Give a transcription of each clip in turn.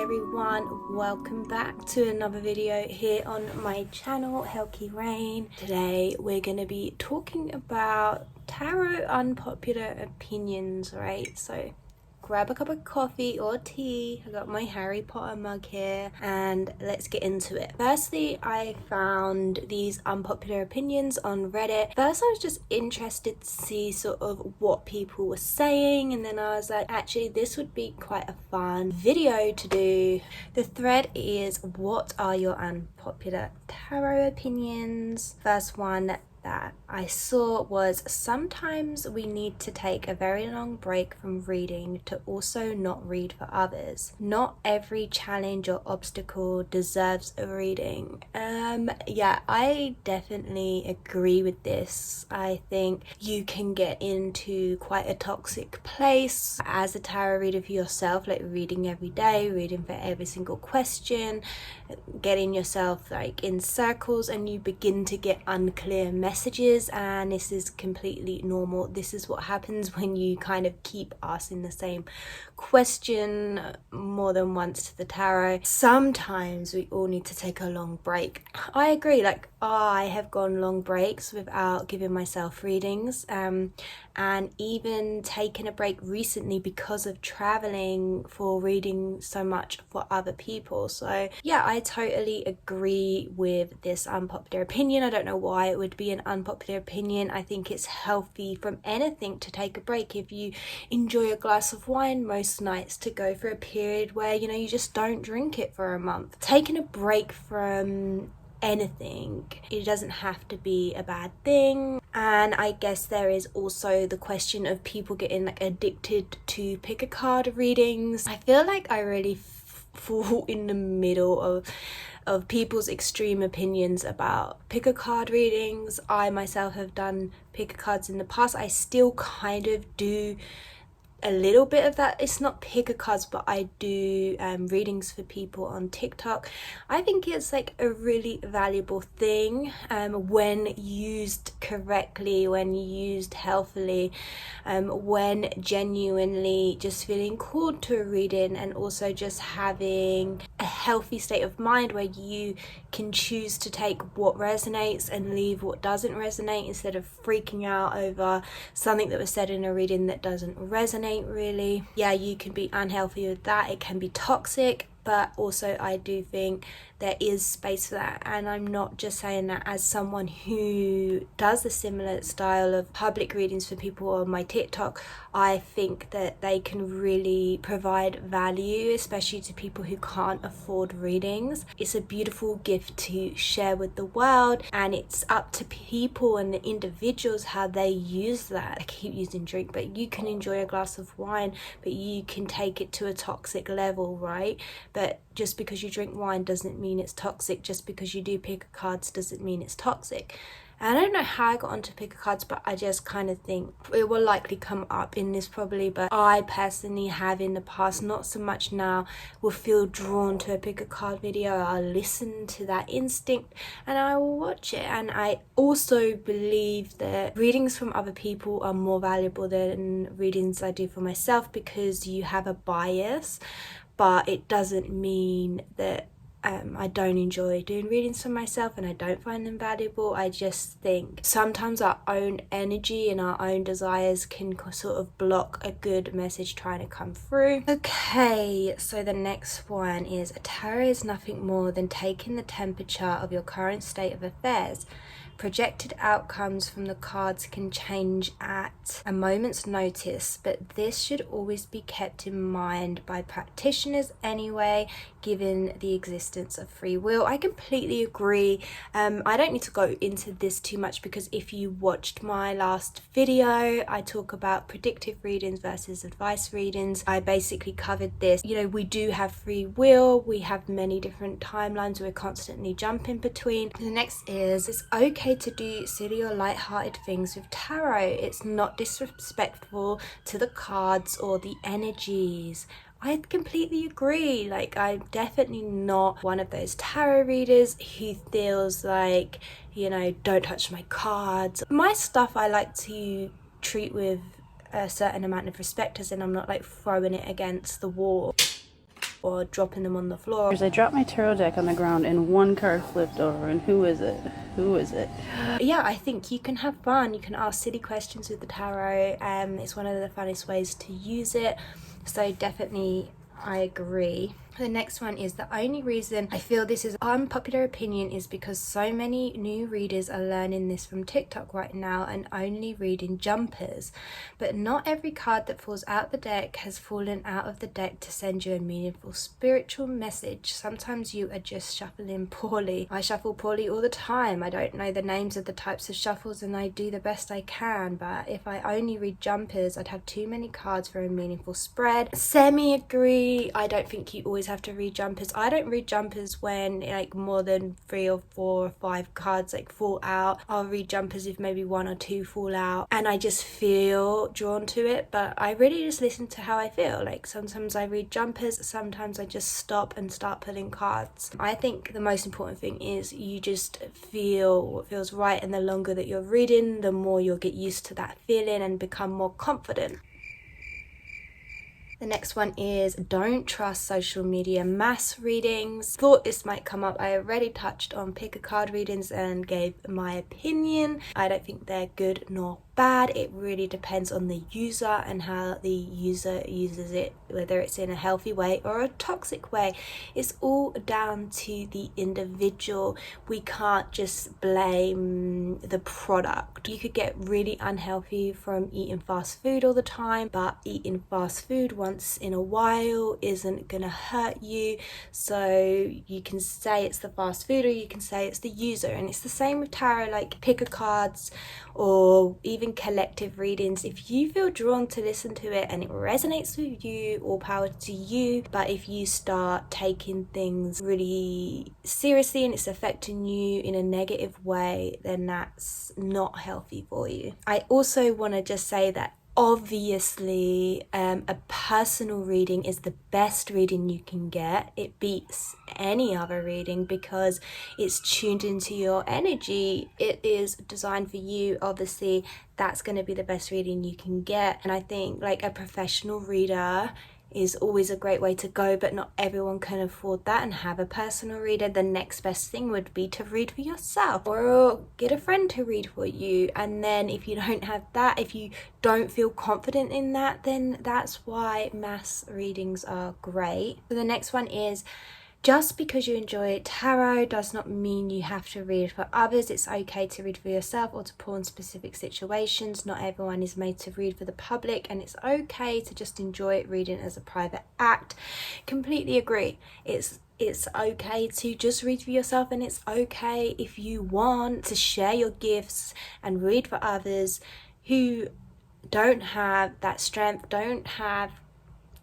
everyone, welcome back to another video here on my channel, Helki. Today we're going to be talking about tarot unpopular opinions, right? So grab a cup of coffee or tea. I got my Harry Potter mug here and let's get into it. Firstly, I found these unpopular opinions on Reddit. First, I was just interested to see sort of what people were saying, and then I was like, actually this would be quite a fun video to do. The thread is, what are your unpopular tarot opinions? First one that I saw was, sometimes we need to take a very long break from reading to also not read for others. Not every challenge or obstacle deserves a reading. Yeah, I definitely agree with this. I think you can get into quite a toxic place as a tarot reader for yourself, like reading every day, reading for every single question, getting yourself like in circles, and you begin to get unclear messages, and this is completely normal. This is what happens when you kind of keep asking the same question more than once to the tarot. Sometimes we all need to take a long break. I agree, like I have gone long breaks without giving myself readings, and even taken a break recently because of traveling for reading so much for other people. So yeah, I totally agree with this unpopular opinion. I don't know why it would be an unpopular opinion. I think it's healthy from anything to take a break. If you enjoy a glass of wine most nights, to go for a period where you just don't drink it for a month. Taking a break from anything, it doesn't have to be a bad thing. And I guess there is also the question of people getting like addicted to pick a card readings. I feel like I really fall in the middle of people's extreme opinions about pick a card readings. I myself have done pick a cards in the past. I still kind of do a little bit of that. It's not pick a cards, but I do readings for people on TikTok. I think it's like a really valuable thing when used correctly, when used healthily, when genuinely just feeling called to a reading, and also just having a healthy state of mind where you can choose to take what resonates and leave what doesn't resonate, instead of freaking out over something that was said in a reading that doesn't resonate really. Yeah, you can be unhealthy with that. It can be toxic, but also I do think there is space for that. And I'm not just saying that as someone who does a similar style of public readings for people on my TikTok. I think that they can really provide value, especially to people who can't afford readings. It's a beautiful gift to share with the world, and it's up to people and the individuals how they use that. I keep using drink, but you can enjoy a glass of wine, but you can take it to a toxic level, right? But just because you drink wine doesn't mean it's toxic. Just because you do pick cards doesn't mean it's toxic. And I don't know how I got onto pick cards, but I just kind of think it will likely come up in this probably. But I personally have in the past, not so much now, will feel drawn to a pick a card video. I'll listen to that instinct and I will watch it. And I also believe that readings from other people are more valuable than readings I do for myself, because you have a bias. But it doesn't mean that I don't enjoy doing readings for myself and I don't find them valuable. I just think sometimes our own energy and our own desires can sort of block a good message trying to come through. Okay, so the next one is, tarot is nothing more than taking the temperature of your current state of affairs. Projected outcomes from the cards can change at a moment's notice, but this should always be kept in mind by practitioners anyway, given the existence of free will. I completely agree. I don't need to go into this too much, because if you watched my last video, I talk about predictive readings versus advice readings. I basically covered this. We do have free will. We have many different timelines we're constantly jumping between. The next is, it's okay to do silly or light-hearted things with tarot. It's not disrespectful to the cards or the energies. I completely agree. Like, I'm definitely not one of those tarot readers who feels like, don't touch my cards. My stuff I like to treat with a certain amount of respect, as in I'm not like throwing it against the wall. or dropping them on the floor. I dropped my tarot deck on the ground and one card flipped over, and who is it? Who is it? Yeah, I think you can have fun. You can ask silly questions with the tarot. It's one of the funnest ways to use it. So definitely, I agree. The next one is, the only reason I feel this is unpopular opinion is because so many new readers are learning this from TikTok right now and only reading jumpers. But not every card that falls out the deck has fallen out of the deck to send you a meaningful spiritual message. Sometimes you are just shuffling poorly. I shuffle poorly all the time. I don't know the names of the types of shuffles and I do the best I can. But if I only read jumpers, I'd have too many cards for a meaningful spread. Semi-agree. I don't think you always have to read jumpers. I don't read jumpers when like more than 3 or 4 or 5 cards like fall out. I'll read jumpers if maybe 1 or 2 fall out and I just feel drawn to it, but I really just listen to how I feel. Like sometimes I read jumpers, sometimes I just stop and start pulling cards. I think the most important thing is you just feel what feels right, and the longer that you're reading, the more you'll get used to that feeling and become more confident. The next one is, don't trust social media mass readings. Thought this might come up. I already touched on pick a card readings and gave my opinion. I don't think they're good nor bad. It really depends on the user and how the user uses it, whether it's in a healthy way or a toxic way. It's all down to the individual. We can't just blame the product. You could get really unhealthy from eating fast food all the time, but eating fast food once in a while isn't gonna hurt you. So you can say it's the fast food or you can say it's the user. And it's the same with tarot, like pick a cards or even collective readings. If you feel drawn to listen to it and it resonates with you, all power to you. But if you start taking things really seriously and it's affecting you in a negative way, then that's not healthy for you. I also want to just say that obviously a personal reading is the best reading you can get. It beats any other reading because it's tuned into your energy. It is designed for you. Obviously that's going to be the best reading you can get, and I think like a professional reader is always a great way to go, but not everyone can afford that and have a personal reader. The next best thing would be to read for yourself or get a friend to read for you. And then if you don't have that, if you don't feel confident in that, then that's why mass readings are great. So the next one is, just because you enjoy tarot does not mean you have to read for others. It's okay to read for yourself or to pull in specific situations. Not everyone is made to read for the public, and it's okay to just enjoy reading as a private act. Completely agree. It's okay to just read for yourself, and it's okay if you want to share your gifts and read for others who don't have that strength, don't have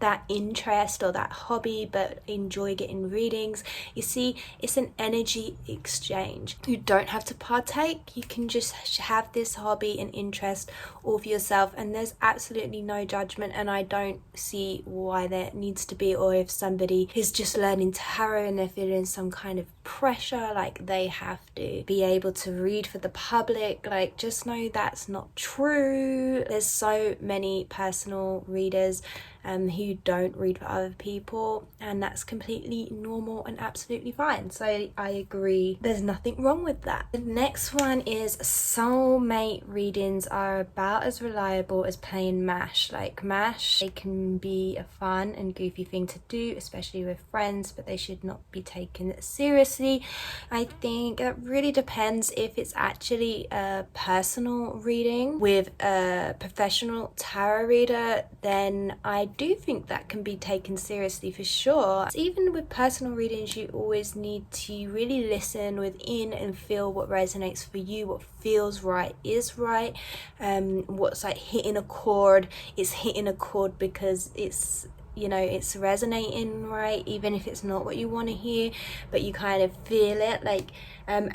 that interest or that hobby, but enjoy getting readings. You see, it's an energy exchange. You don't have to partake. You can just have this hobby and interest all for yourself, and there's absolutely no judgment, and I don't see why there needs to be. Or if somebody is just learning tarot and they're feeling some kind of pressure, like they have to be able to read for the public, like just know that's not true. There's so many personal readers who don't read for other people, and that's completely normal and absolutely fine. So I agree, there's nothing wrong with that. The next one is, soulmate readings are about as reliable as playing MASH. Like MASH, they can be a fun and goofy thing to do, especially with friends, but they should not be taken seriously. I think it really depends. If it's actually a personal reading with a professional tarot reader, then I do think that can be taken seriously for sure. Even with personal readings, you always need to really listen within and feel what resonates for you, what feels right is right. What's like hitting a chord is hitting a chord because it's, you know, it's resonating right, even if it's not what you want to hear, but you kind of feel it. Like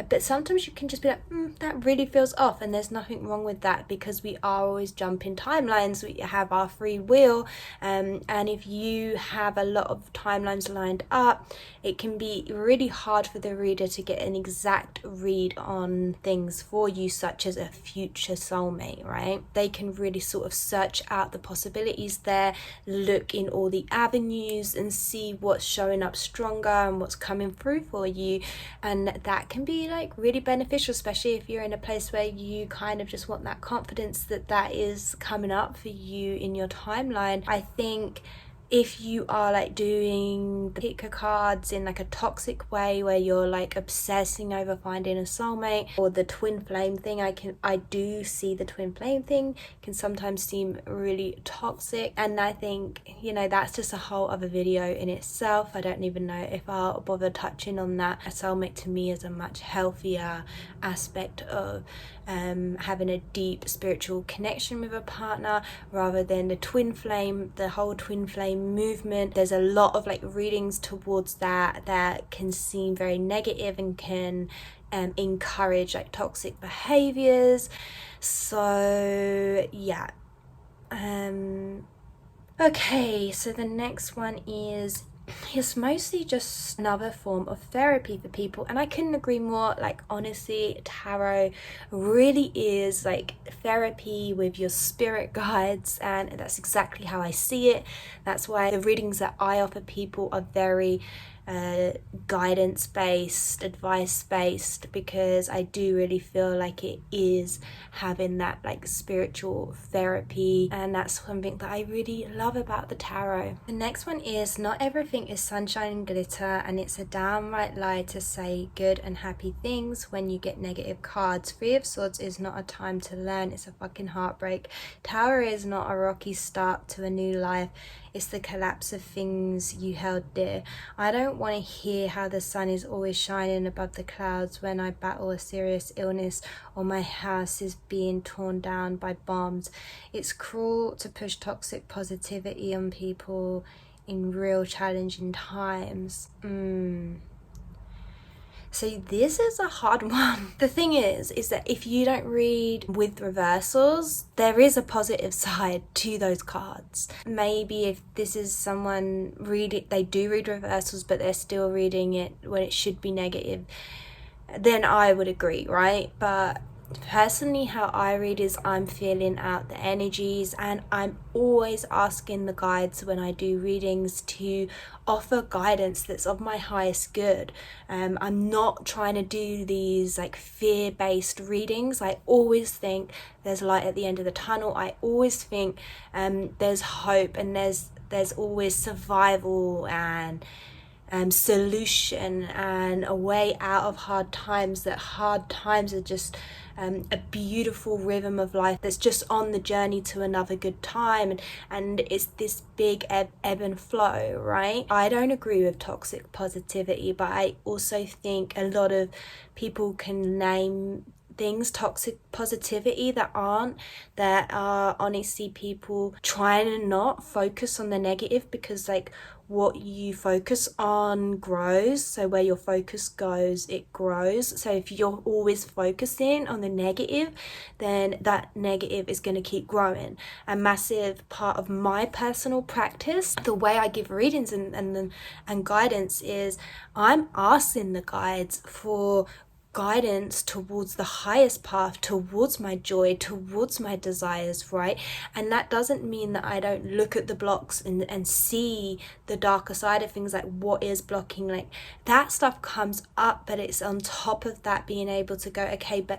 but sometimes you can just be like, that really feels off, and there's nothing wrong with that because we are always jumping timelines. We have our free will, and if you have a lot of timelines lined up, it can be really hard for the reader to get an exact read on things for you, such as a future soulmate, right? They can really sort of search out the possibilities there, look in all all the avenues and see what's showing up stronger and what's coming through for you. And that can be like really beneficial, especially if you're in a place where you kind of just want that confidence that is coming up for you in your timeline. I think if you are like doing the pick a cards in like a toxic way where you're like obsessing over finding a soulmate, or the twin flame thing, I do see the twin flame thing can sometimes seem really toxic, and I think, you know, that's just a whole other video in itself. I don't even know if I'll bother touching on that. A soulmate to me is a much healthier aspect of having a deep spiritual connection with a partner, rather than the twin flame, the whole twin flame movement. There's a lot of like readings towards that can seem very negative and can encourage like toxic behaviors. So yeah. Okay, so the next one is, it's mostly just another form of therapy for people, and I couldn't agree more. Like, honestly, tarot really is like therapy with your spirit guides, and that's exactly how I see it. That's why the readings that I offer people are very guidance based, advice based, because I do really feel like it is having that like spiritual therapy, and that's something that I really love about the tarot. The next one is, not everything is sunshine and glitter, and it's a downright lie to say good and happy things when you get negative cards. Three of Swords is not a time to learn, it's a fucking heartbreak. Tower is not a rocky start to a new life, it's the collapse of things you held dear. I don't want to hear how the sun is always shining above the clouds when I battle a serious illness or my house is being torn down by bombs. It's cruel to push toxic positivity on people in real challenging times. So this is a hard one. The thing is that if you don't read with reversals, there is a positive side to those cards. Maybe if this is someone they do read reversals, but they're still reading it when it should be negative, then I would agree, right? But personally, how I read is I'm feeling out the energies, and I'm always asking the guides when I do readings to offer guidance that's of my highest good. I'm not trying to do these like fear-based readings. I always think there's light at the end of the tunnel. I always think there's hope, and there's always survival and solution and a way out of hard times. That hard times are just a beautiful rhythm of life that's just on the journey to another good time, and it's this big ebb and flow, right? I don't agree with toxic positivity, but I also think a lot of people can name things toxic positivity that are honestly people trying to not focus on the negative, because like what you focus on grows. So where your focus goes, it grows. So if you're always focusing on the negative, then that negative is going to keep growing. A massive part of my personal practice, the way I give readings and guidance, is I'm asking the guides for guidance towards the highest path, towards my joy, towards my desires, right? And that doesn't mean that I don't look at the blocks and see the darker side of things, like what is blocking, like that stuff comes up, but it's on top of that being able to go, okay, but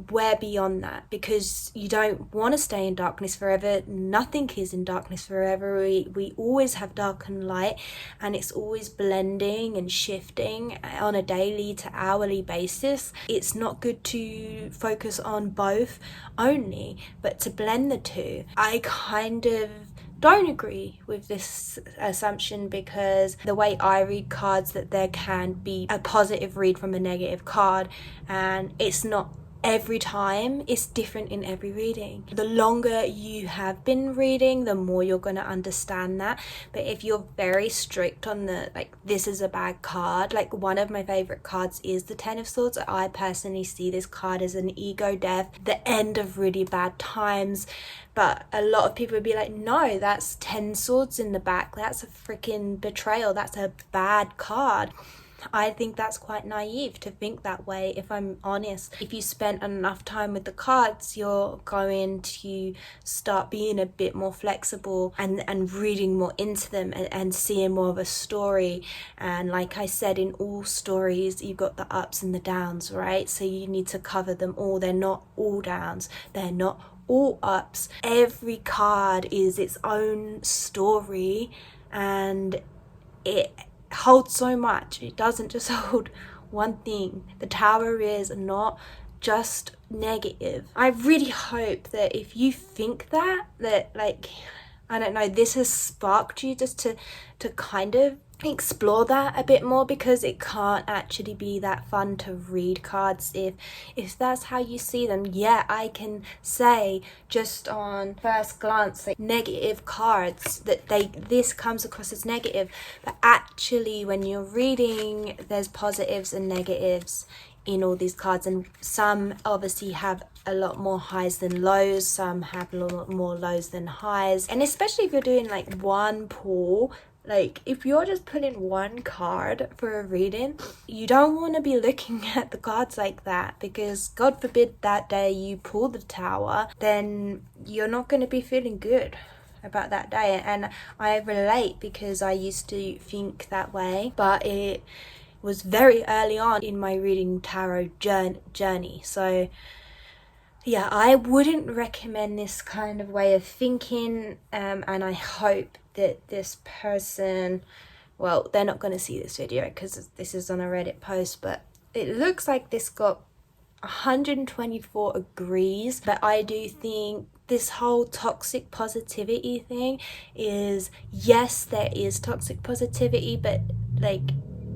where beyond that? Because you don't want to stay in darkness forever. Nothing is in darkness forever. We always have dark and light, and it's always blending and shifting on a daily to hourly basis. It's not good to focus on both only, but to blend the two. I kind of don't agree with this assumption, because the way I read cards, that there can be a positive read from a negative card, and it's not every time. It's different in every reading. The longer you have been reading, the more you're going to understand that. But if you're very strict on the, like, this is a bad card, like one of my favorite cards is the Ten of Swords. I personally see this card as an ego death, the end of really bad times. But a lot of people would be like, no, that's 10 swords in the back. That's a freaking betrayal. That's a bad card. I think that's quite naive to think that way, if I'm honest. If you spend enough time with the cards, you're going to start being a bit more flexible and reading more into them and seeing more of a story. And like I said, in all stories, you've got the ups and the downs, right? So you need to cover them all. They're not all downs. They're not all ups. Every card is its own story, and it holds so much. It doesn't just hold one thing. The Tower is not just negative. I really hope that if you think that like, I don't know, this has sparked you just to kind of explore that a bit more, because it can't actually be that fun to read cards if that's how you see them. Yeah, I can say just on first glance, like, negative cards, that this comes across as negative, but actually when you're reading, there's positives and negatives in all these cards, and some obviously have a lot more highs than lows, some have a lot more lows than highs. And especially if you're doing like one pull, like if you're just pulling one card for a reading, you don't want to be looking at the cards like that, because God forbid that day you pull the Tower, then you're not going to be feeling good about that day. And I relate, because I used to think that way, but it was very early on in my reading tarot journey. So yeah, I wouldn't recommend this kind of way of thinking, and I hope that this person, well, they're not going to see this video because this is on a Reddit post, but it looks like this got 124 agrees. But I do think this whole toxic positivity thing is, yes, there is toxic positivity, but like,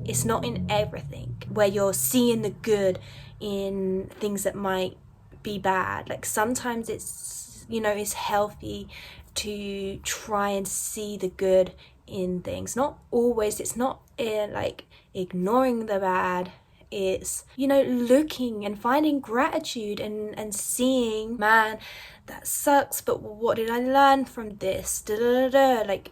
it's not in everything, where you're seeing the good in things that might be bad. Like sometimes it's, you know, it's healthy to try and see the good in things. Not always. It's not like ignoring the bad. It's, you know, looking and finding gratitude and seeing, man, that sucks, but what did I learn from this? Like,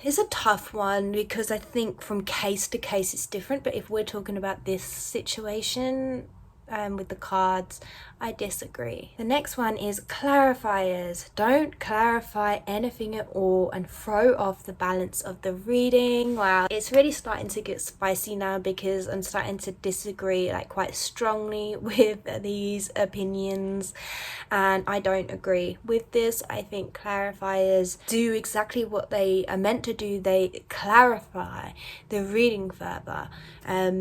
it's a tough one, because I think from case to case it's different. But if we're talking about this situation with the cards, I disagree. The next one is clarifiers. Don't clarify anything at all and throw off the balance of the reading. Wow, it's really starting to get spicy now, because I'm starting to disagree like quite strongly with these opinions, and I don't agree with this. I think clarifiers do exactly what they are meant to do. They clarify the reading further.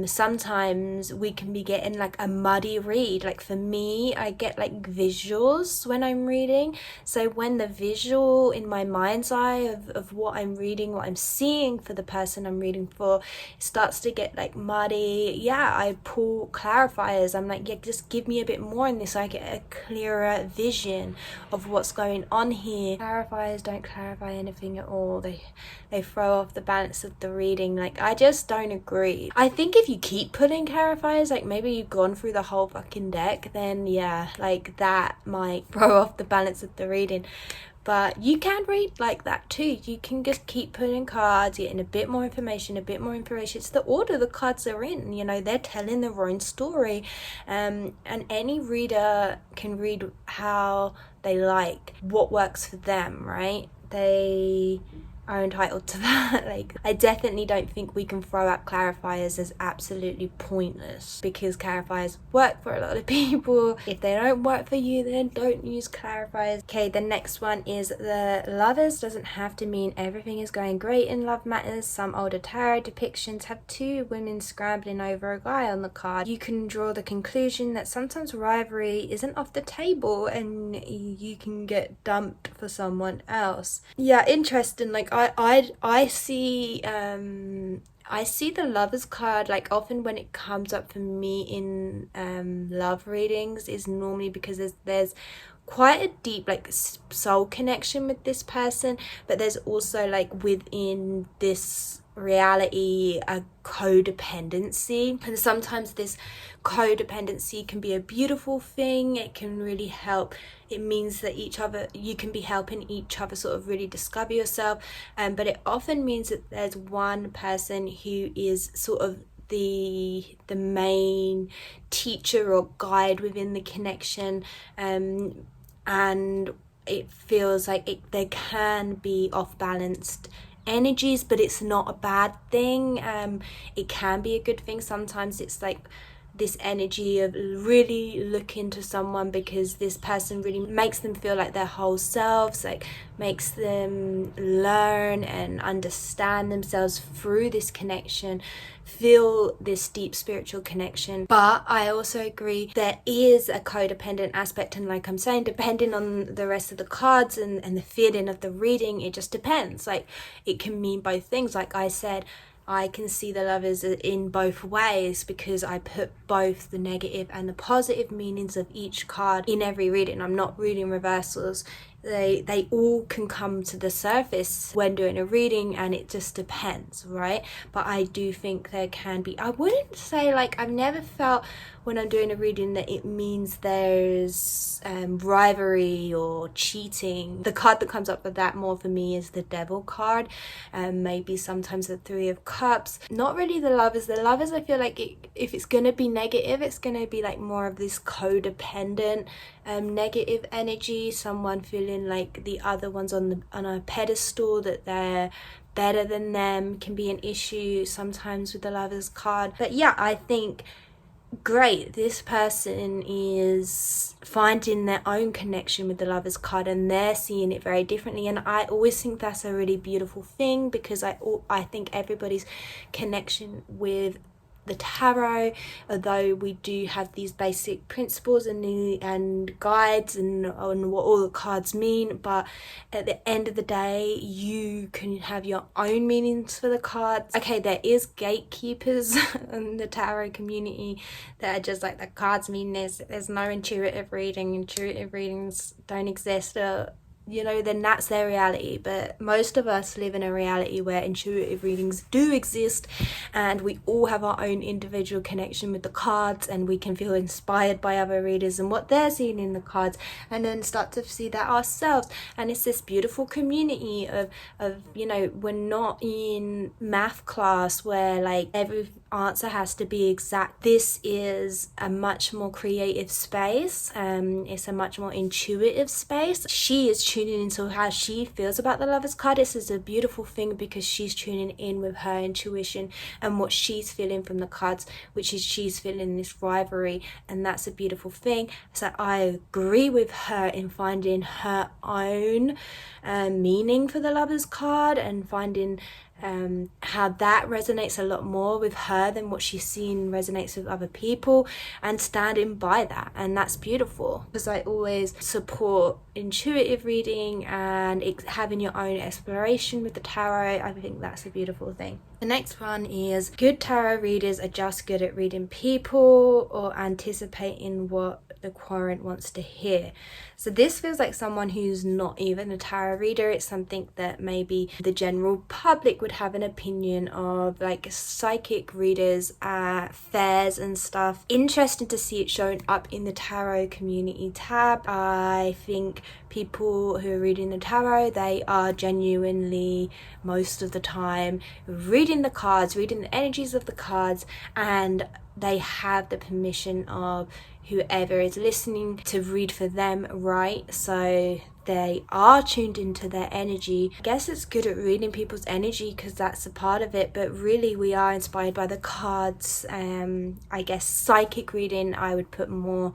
Sometimes we can be getting like a muddy read. Like for me, I get like visuals when I'm reading. So when the visual in my mind's eye of what I'm reading, what I'm seeing for the person I'm reading for, starts to get like muddy, yeah, I pull clarifiers. I'm like, yeah, just give me a bit more in this so I get a clearer vision of what's going on here. Clarifiers don't clarify anything at all. They throw off the balance of the reading. Like, I just don't agree. I think if you keep putting clarifiers, like maybe you've gone through the whole fucking deck, then yeah, like that might throw off the balance of the reading. But you can read like that too. You can just keep putting cards, getting a bit more information, a bit more information. It's the order the cards are in, you know, they're telling their own story. And any reader can read how they like, what works for them, right? They are entitled to that. Like, I definitely don't think we can throw out clarifiers as absolutely pointless, because clarifiers work for a lot of people. If they don't work for you, then don't use clarifiers. Okay, the next one is the Lovers doesn't have to mean everything is going great in love matters. Some older tarot depictions have two women scrambling over a guy on the card. You can draw the conclusion that sometimes rivalry isn't off the table and you can get dumped for someone else. Yeah, interesting. Like, I see the Lovers card, like often when it comes up for me in love readings, is normally because there's quite a deep like soul connection with this person, but there's also like within this reality a codependency, and sometimes this codependency can be a beautiful thing. It can really help. It means that you can be helping each other sort of really discover yourself, but it often means that there's one person who is sort of the main teacher or guide within the connection, and it feels like there can be off-balanced energies, but it's not a bad thing. It can be a good thing. Sometimes it's like this energy of really looking to someone because this person really makes them feel like their whole selves, like makes them learn and understand themselves through this connection, feel this deep spiritual connection. But I also agree there is a codependent aspect, and like I'm saying, depending on the rest of the cards and the feeling of the reading, it just depends. Like it can mean both things. Like I said, I can see the Lovers in both ways because I put both the negative and the positive meanings of each card in every reading. I'm not reading reversals. They all can come to the surface when doing a reading, and it just depends, right? But I do think there can be, I wouldn't say, like, I've never felt when I'm doing a reading that it means there's rivalry or cheating. The card that comes up with that more for me is the Devil card, maybe sometimes the Three of Cups. Not really the Lovers. The Lovers, I feel like if it's going to be negative, it's going to be like more of this codependent negative energy, someone feeling like the other one's on a pedestal, that they're better than them, can be an issue sometimes with the Lovers card. But yeah, I think great, this person is finding their own connection with the Lovers card and they're seeing it very differently, and I always think that's a really beautiful thing, because I think everybody's connection with the tarot, although we do have these basic principles and guides and on what all the cards mean, but at the end of the day you can have your own meanings for the cards. Okay, there is gatekeepers in the tarot community that are just like, the cards mean this, there's no intuitive readings don't exist, then that's their reality. But most of us live in a reality where intuitive readings do exist, and we all have our own individual connection with the cards, and we can feel inspired by other readers and what they're seeing in the cards, and then start to see that ourselves. And it's this beautiful community of we're not in math class where like every answer has to be exact. This is a much more creative space. It's a much more intuitive space. She is tuning into how she feels about the Lovers card. This is a beautiful thing because she's tuning in with her intuition and what she's feeling from the cards, which is she's feeling this rivalry, and that's a beautiful thing. So I agree with her in finding her own meaning for the Lovers card and finding how that resonates a lot more with her than what she's seen resonates with other people, and standing by that. And that's beautiful, because I always support intuitive reading and having your own exploration with the tarot. I think that's a beautiful thing. The next one is, good tarot readers are just good at reading people or anticipating what the querent wants to hear. So this feels like someone who's not even a tarot reader. It's something that maybe the general public would have an opinion of, like psychic readers at fairs and stuff. Interesting to see it showing up in the tarot community tab. I think people who are reading the tarot, they are genuinely most of the time reading the cards, reading the energies of the cards, and they have the permission of whoever is listening to read for them, right? So they are tuned into their energy. I guess it's good at reading people's energy because that's a part of it, but really we are inspired by the cards. I guess psychic reading I would put more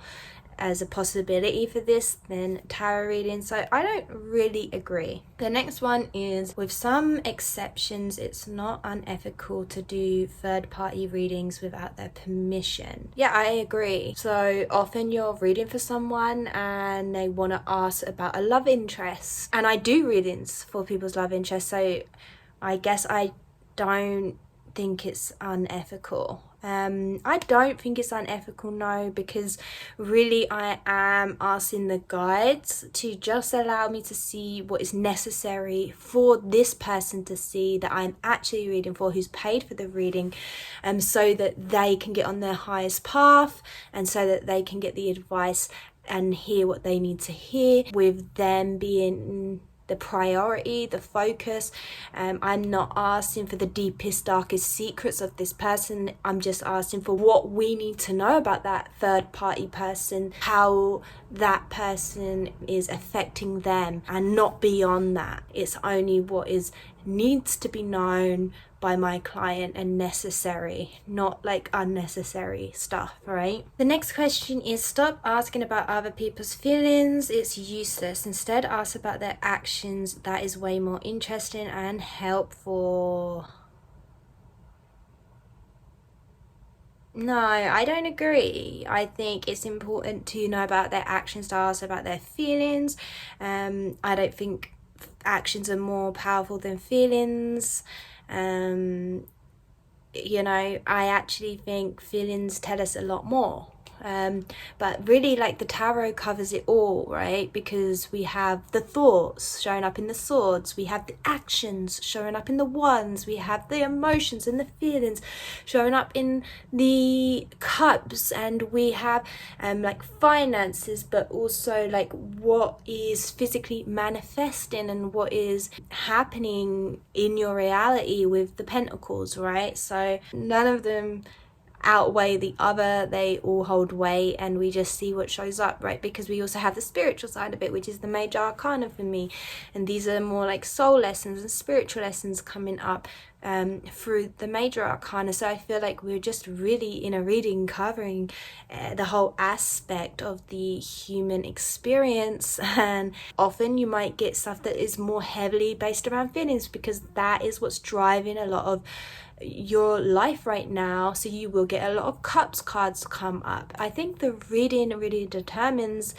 as a possibility for this than tarot reading, so I don't really agree. The next one is, with some exceptions, it's not unethical to do third-party readings without their permission. Yeah, I agree. So often you're reading for someone and they want to ask about a love interest, and I do readings for people's love interest, so I guess I don't think it's unethical. I don't think it's unethical, no, because really I am asking the guides to just allow me to see what is necessary for this person to see that I'm actually reading for, who's paid for the reading, so that they can get on their highest path and so that they can get the advice and hear what they need to hear, with them being the priority, the focus. I'm not asking for the deepest, darkest secrets of this person. I'm just asking for what we need to know about that third party person, how that person is affecting them, and not beyond that. It's only what is needs to be known by my client and necessary, not like unnecessary stuff, right? The next question is, stop asking about other people's feelings, it's useless. Instead ask about their actions. That is way more interesting and helpful. No, I don't agree. I think it's important to know about their actions, to ask about their feelings. I don't think actions are more powerful than feelings. You know, I actually think feelings tell us a lot more. But really, like, the tarot covers it all, right? Because we have the thoughts showing up in the swords, we have the actions showing up in the wands, we have the emotions and the feelings showing up in the cups, and we have like finances, but also like what is physically manifesting and what is happening in your reality with the pentacles, right? So none of them outweigh the other, they all hold weight, and we just see what shows up, right? Because we also have the spiritual side of it, which is the major arcana for me, and these are more like soul lessons and spiritual lessons coming up through the major arcana. So I feel like we're just really in a reading covering the whole aspect of the human experience, and often you might get stuff that is more heavily based around feelings, because that is what's driving a lot of your life right now. So you will get a lot of cups cards come up. I think the reading really determines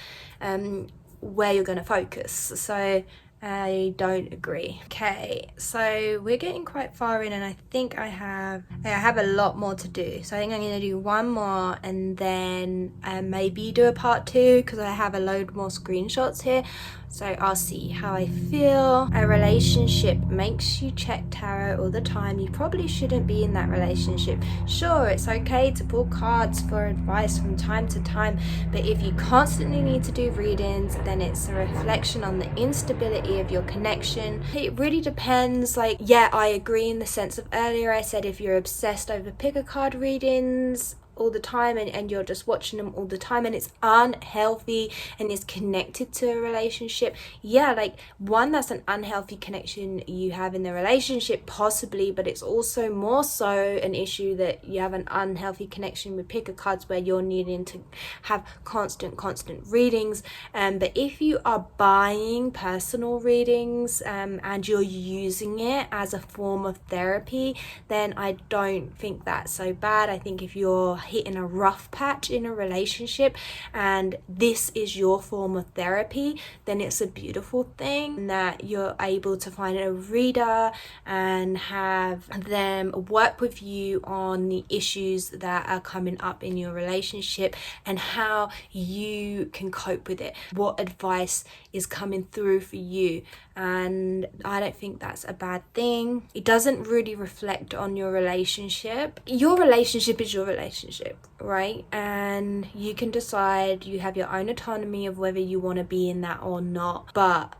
where you're going to focus. So I don't agree. Okay, so we're getting quite far in, and I think I have a lot more to do. So I think I'm going to do one more, and then maybe do a part 2, because I have a load more screenshots here. So I'll see how I feel. A relationship makes you check tarot all the time. You probably shouldn't be in that relationship. Sure, it's okay to pull cards for advice from time to time, but if you constantly need to do readings, then it's a reflection on the instability of your connection. It really depends. Like, yeah, I agree in the sense of earlier I said, if you're obsessed over pick a card readings all the time, and you're just watching them all the time, and it's unhealthy and is connected to a relationship, yeah, like, one, that's an unhealthy connection you have in the relationship, possibly, but it's also more so an issue that you have an unhealthy connection with picker cards, where you're needing to have constant readings. But if you are buying personal readings and you're using it as a form of therapy, then I don't think that's so bad. I think if you're hitting a rough patch in a relationship and this is your form of therapy, then it's a beautiful thing that you're able to find a reader and have them work with you on the issues that are coming up in your relationship and how you can cope with it, what advice is coming through for you. And I don't think that's a bad thing. It doesn't really reflect on your relationship. Your relationship is your relationship, right? And you can decide, you have your own autonomy of whether you want to be in that or not. But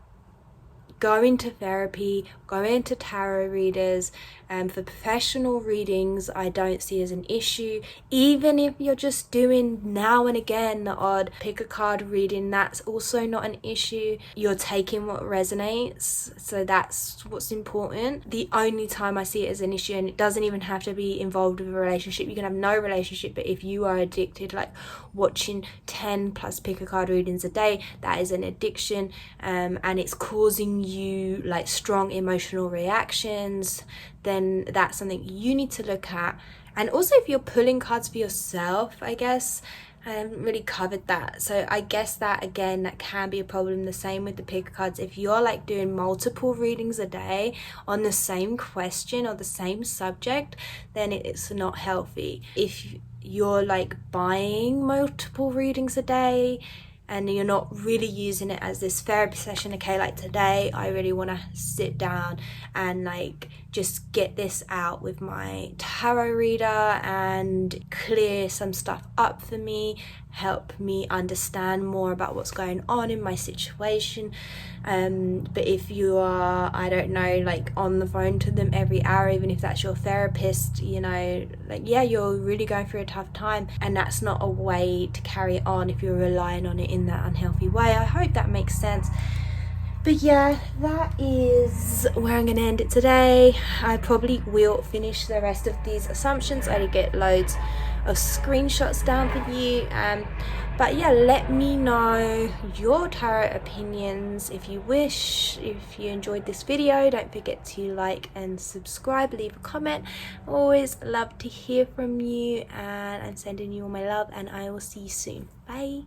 going to therapy, going to tarot readers, for professional readings, I don't see as an issue. Even if you're just doing now and again the odd pick a card reading, that's also not an issue. You're taking what resonates, so that's what's important. The only time I see it as an issue, and it doesn't even have to be involved with a relationship, you can have no relationship, but if you are addicted, like watching 10 plus pick a card readings a day, that is an addiction, and it's causing you like strong emotional reactions, then that's something you need to look at. And also, if you're pulling cards for yourself, I guess, I haven't really covered that. So I guess that again, that can be a problem. The same with the pick cards. If you're like doing multiple readings a day on the same question or the same subject, then it's not healthy. If you're like buying multiple readings a day and you're not really using it as this therapy session, okay, like today I really want to sit down and like just get this out with my tarot reader and clear some stuff up for me, help me understand more about what's going on in my situation. But if you are, I don't know, like on the phone to them every hour, even if that's your therapist, you know, like, yeah, you're really going through a tough time, and that's not a way to carry it on if you're relying on it in that unhealthy way. I hope that makes sense. But yeah, that is where I'm going to end it today. I probably will finish the rest of these assumptions. I did get loads of screenshots down for you. But yeah, let me know your tarot opinions if you wish. If you enjoyed this video, don't forget to like and subscribe, leave a comment. Always love to hear from you, and I'm sending you all my love, and I will see you soon. Bye.